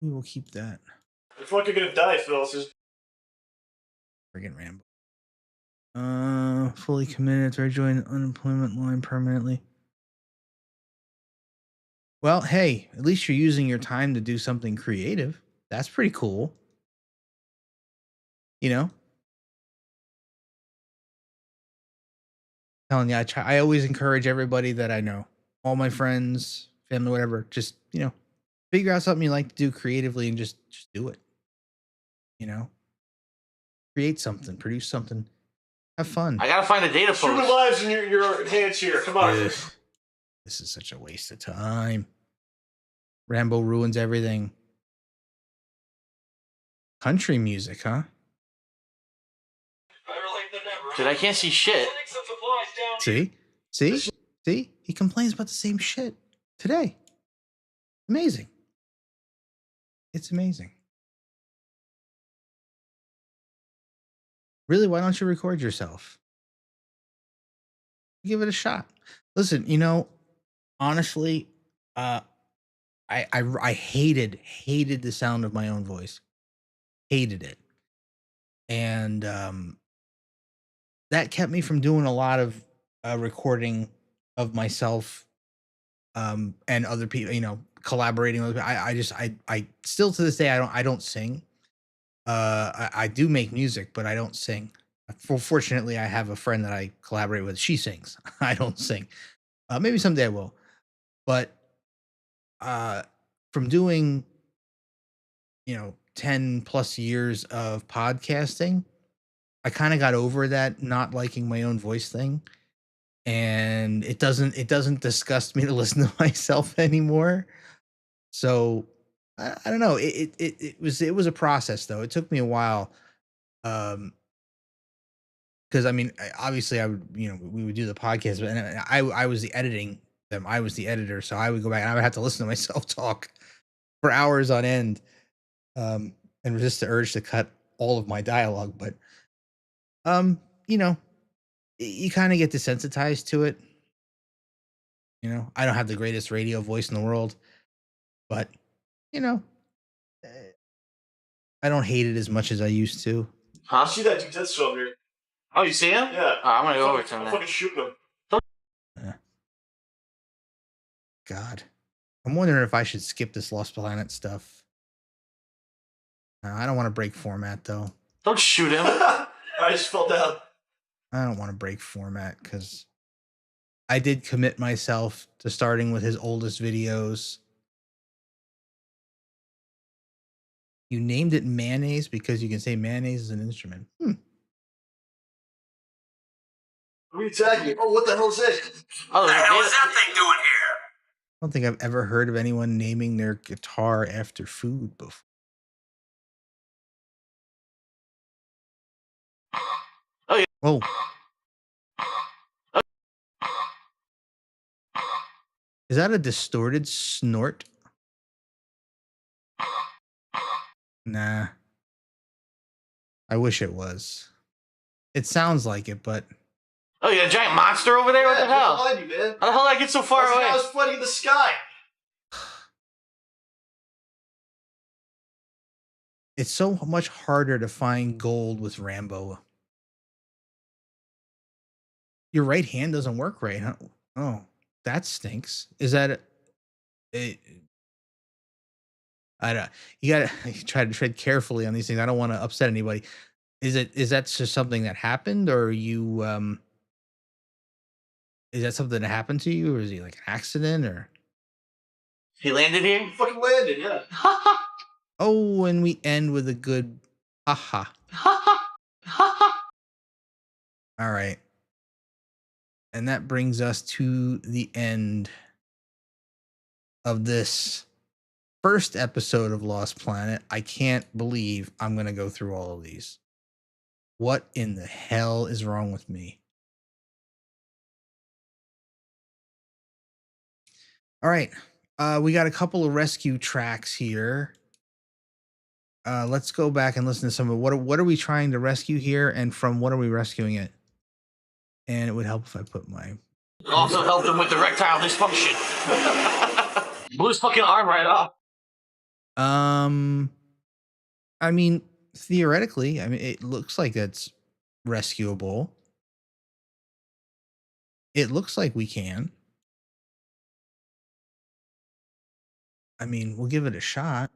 We will keep that. They're fucking gonna die, Phil. It's just... Friggin' Rambo. Fully committed to rejoin the unemployment line permanently. Well, hey, at least you're using your time to do something creative. That's pretty cool. You know? Telling you, I always encourage everybody that I know, all my friends, family, whatever, just, you know, figure out something you like to do creatively and just do it. You know? Create something, produce something, have fun. I gotta find a data Human post. lives in your hands here. Come on. Ugh. This is such a waste of time. Rambo ruins everything. Country music, huh? Dude, I can't see shit. See? He complains about the same shit today. Amazing. It's amazing. Really, why don't you record yourself? Give it a shot. Listen, you know, honestly, I hated the sound of my own voice. Hated it. And that kept me from doing a lot of recording of myself and other people, you know, collaborating with. I still to this day I don't sing. I do make music, but I don't sing. Fortunately, I have a friend that I collaborate with. She sings. I don't sing. Maybe someday I will. But from doing, you know, 10 plus years of podcasting, I kind of got over that not liking my own voice thing. And it doesn't disgust me to listen to myself anymore. So I don't know. It was a process though. It took me a while. Because I mean, obviously I would, you know, we would do the podcast, but I was the editing them. I was the editor. So I would go back and I would have to listen to myself talk for hours on end. And resist the urge to cut all of my dialogue. But, you know, you kind of get desensitized to it. You know, I don't have the greatest radio voice in the world, but, you know, I don't hate it as much as I used to. Huh? See that dude that's over here? Oh, you see him? Yeah. Oh, I'm gonna go over to him I'm then. fucking shooting him. God. I'm wondering if I should skip this Lost Planet stuff. I don't want to break format, though. Don't shoot him. I just fell down. I don't want to break format because I did commit myself to starting with his oldest videos. You named it mayonnaise because you can say mayonnaise is an instrument. What are you tagging? Oh, what the hell is this? Oh, What the hell yeah. is that thing doing here? I don't think I've ever heard of anyone naming their guitar after food before. Oh, yeah. Oh. Is that a distorted snort? Nah. I wish it was. It sounds like it, but Oh, you got a giant monster over there? What the hell? Behind you, man. How the hell did I get so far away? I was flooding the sky. it's so much harder to find gold with Rambo. Your right hand doesn't work right, huh? Oh, that stinks. Is that it? I don't. You gotta try to tread carefully on these things. I don't want to upset anybody. Is that just something that happened, or you is that something that happened to you, or is it like an accident, or? He landed here? You fucking landed, yeah. Oh, and we end with a good haha. All right. And that brings us to the end of this first episode of Lost Planet. I can't believe I'm going to go through all of these. What in the hell is wrong with me? All right. We got a couple of rescue tracks here. Let's go back and listen to some of what are we trying to rescue here, and from what are we rescuing it? And it would help if I put my Also helped him with erectile dysfunction. Blew his fucking arm right off. I mean, theoretically, I mean, it looks like that's rescuable. It looks like we can. I mean, we'll give it a shot.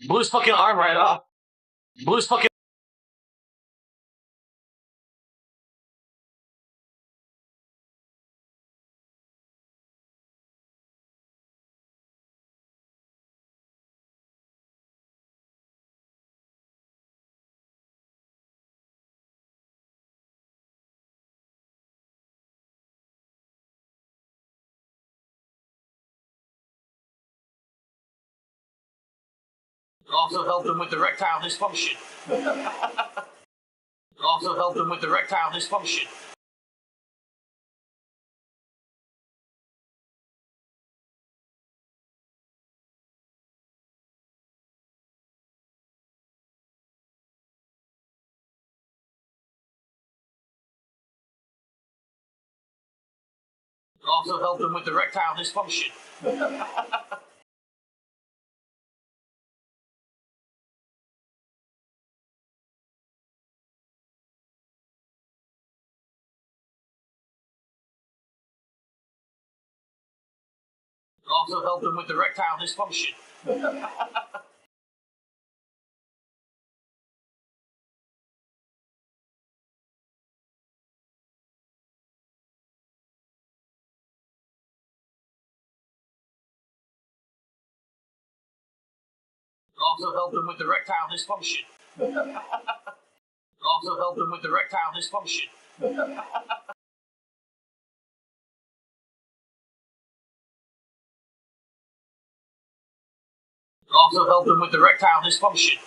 Blew his fucking arm right off. Blew his fucking Also helped him with erectile dysfunction. Also helped him with erectile dysfunction. Also helped him with erectile dysfunction. Also helped him with erectile dysfunction. Also helped him with erectile dysfunction. Also helped him with erectile dysfunction. Also helped him with erectile dysfunction.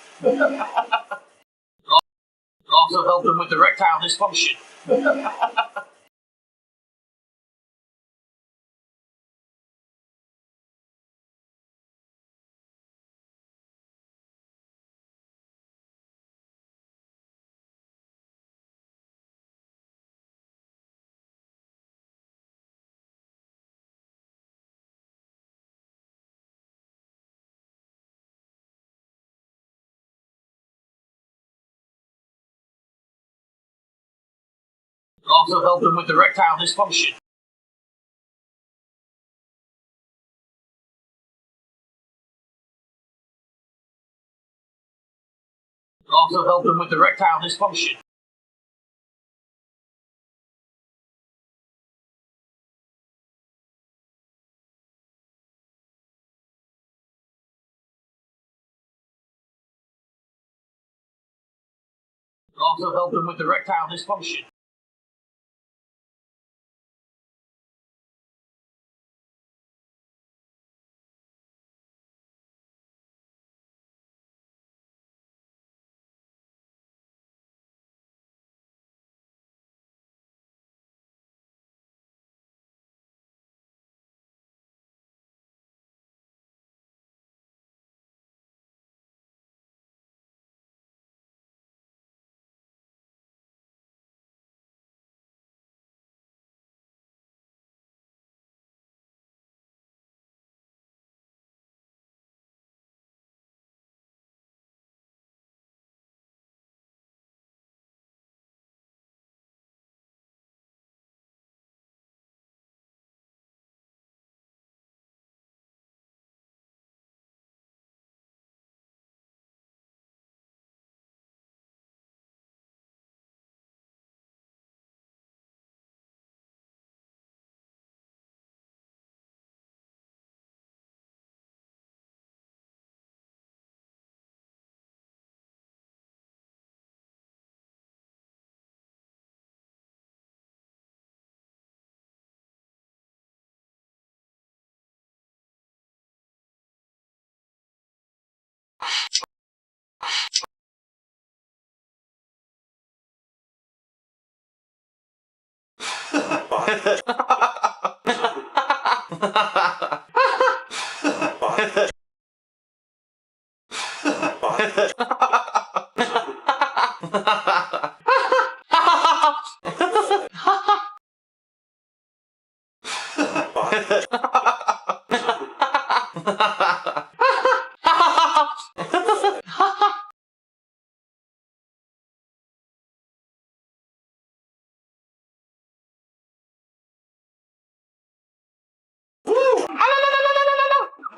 Also helped him with erectile dysfunction. Also helped him with erectile dysfunction. Also helped him with erectile dysfunction. Also helped him with erectile dysfunction.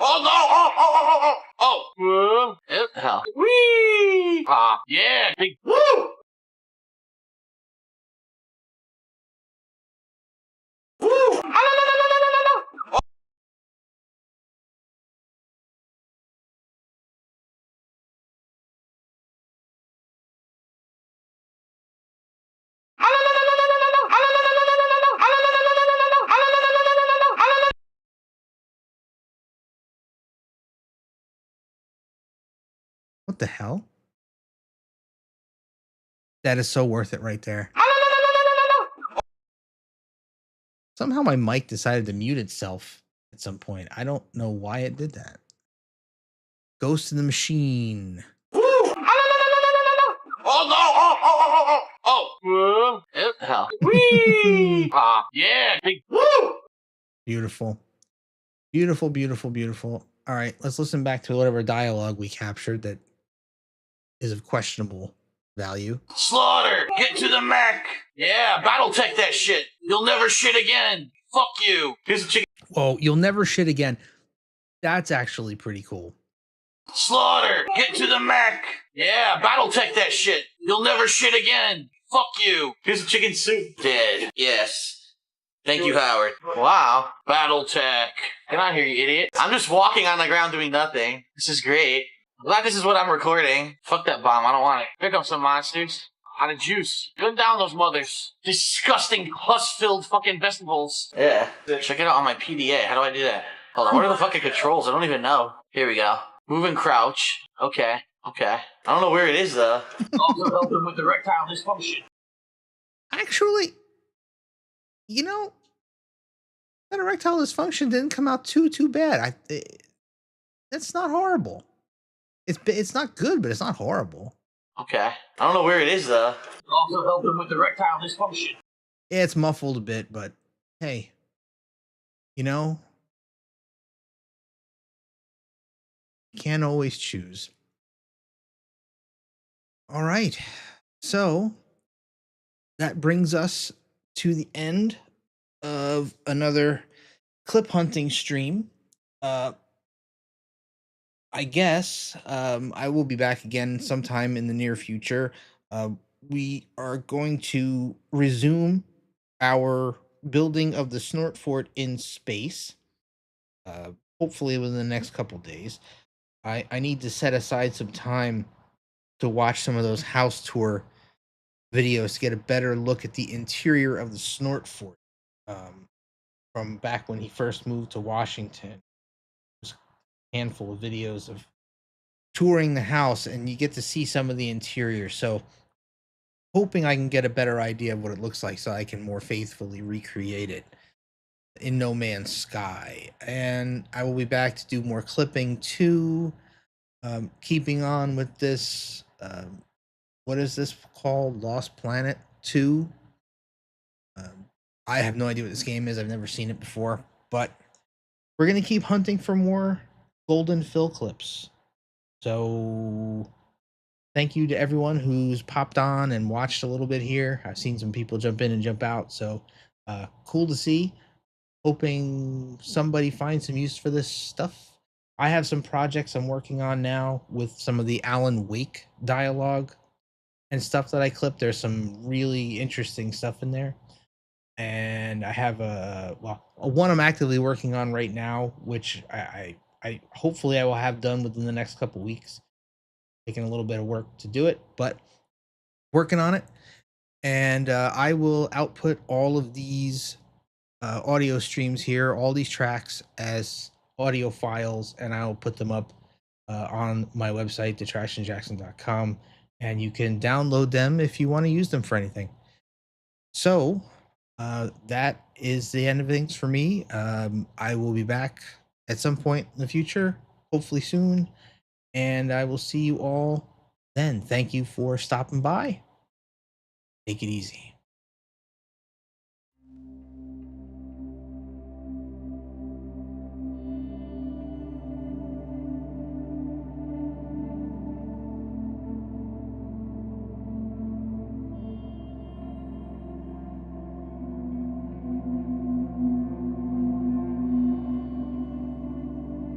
Oh no! Oh! Oh! Oh! Oh! Oh! Hell. Whee! Yeah! Big. Woo! the hell? That is so worth it right there. Somehow my mic decided to mute itself at some point. I don't know why it did that. Ghost in the Machine. Oh no! Oh! Hell. Whee! Yeah! Big woo! Beautiful. Beautiful, beautiful, beautiful. All right, let's listen back to whatever dialogue we captured that is of questionable value. Slaughter! Get to the mech! Yeah, battle tech that shit! You'll never shit again! Fuck you! Here's a chicken. Whoa, you'll never shit again. That's actually pretty cool. Slaughter! Get to the mech! Yeah, battle tech that shit! You'll never shit again! Fuck you! Here's a chicken soup. Dead. Yes. Thank you, Howard. Wow. Battle tech. Get out here, you idiot. I'm just walking on the ground doing nothing. This is great. I'm glad this is what I'm recording. Fuck that bomb. I don't want it. Here come some monsters. Out of juice. Gun down those mothers. Disgusting, pus-filled fucking vegetables. Yeah. Check it out on my PDA. How do I do that? Hold on. What are the fucking controls? I don't even know. Here we go. Move and crouch. Okay. Okay. I don't know where it is, though. Also help them with erectile dysfunction. Actually, you know, that erectile dysfunction didn't come out too bad. That's not horrible. It's not good, but it's not horrible. Okay. I don't know where it is, though. Also help them with erectile dysfunction. Yeah, it's muffled a bit, but hey, you know, you can't always choose. All right. So that brings us to the end of another clip hunting stream. I guess I will be back again sometime in the near future. We are going to resume our building of the Snort Fort in space. Hopefully within the next couple days. I need to set aside some time to watch some of those house tour videos to get a better look at the interior of the Snort Fort from back when he first moved to Washington. There's a handful of videos of touring the house, and you get to see some of the interior. So hoping I can get a better idea of what it looks like so I can more faithfully recreate it in No Man's Sky. And I will be back to do more clipping too. Keeping on with this, what is this called? Lost Planet 2. I have no idea what this game is. I've never seen it before, but we're going to keep hunting for more golden fill clips. So thank you to everyone who's popped on and watched a little bit here. I've seen some people jump in and jump out. So cool to see. Hoping somebody finds some use for this stuff. I have some projects I'm working on now with some of the Alan Wake dialogue and stuff that I clipped. There's some really interesting stuff in there. And I have a one I'm actively working on right now, which I hopefully I will have done within the next couple weeks. Taking a little bit of work to do it, but working on it. And I will output all of these audio streams here, all these tracks as audio files, and I'll put them up on my website, detractionjackson.com, and you can download them if you want to use them for anything. So that is the end of things for me. I will be back at some point in the future, hopefully soon, and I will see you all then. Thank you for stopping by. Take it easy.